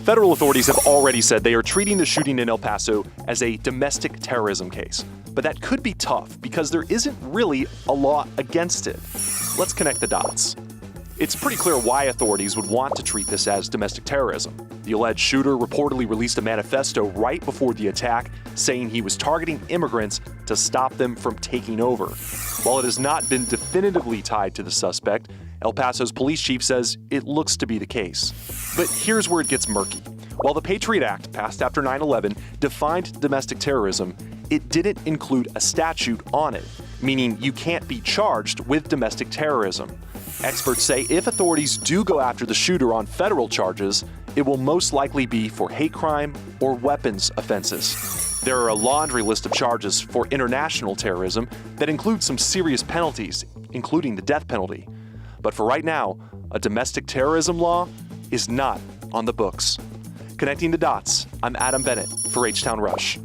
Federal authorities have already said they are treating the shooting in El Paso as a domestic terrorism case. But that could be tough because there isn't really a law against it. Let's connect the dots. It's pretty clear why authorities would want to treat this as domestic terrorism. The alleged shooter reportedly released a manifesto right before the attack saying he was targeting immigrants to stop them from taking over. While it has not been definitively tied to the suspect, El Paso's police chief says it looks to be the case. But here's where it gets murky. While the Patriot Act, passed after 9/11, defined domestic terrorism, it didn't include a statute on it, meaning you can't be charged with domestic terrorism. Experts say if authorities do go after the shooter on federal charges, it will most likely be for hate crime or weapons offenses. There are a laundry list of charges for international terrorism that include some serious penalties, including the death penalty. But for right now, a domestic terrorism law is not on the books. Connecting the dots, I'm Adam Bennett for H-Town Rush.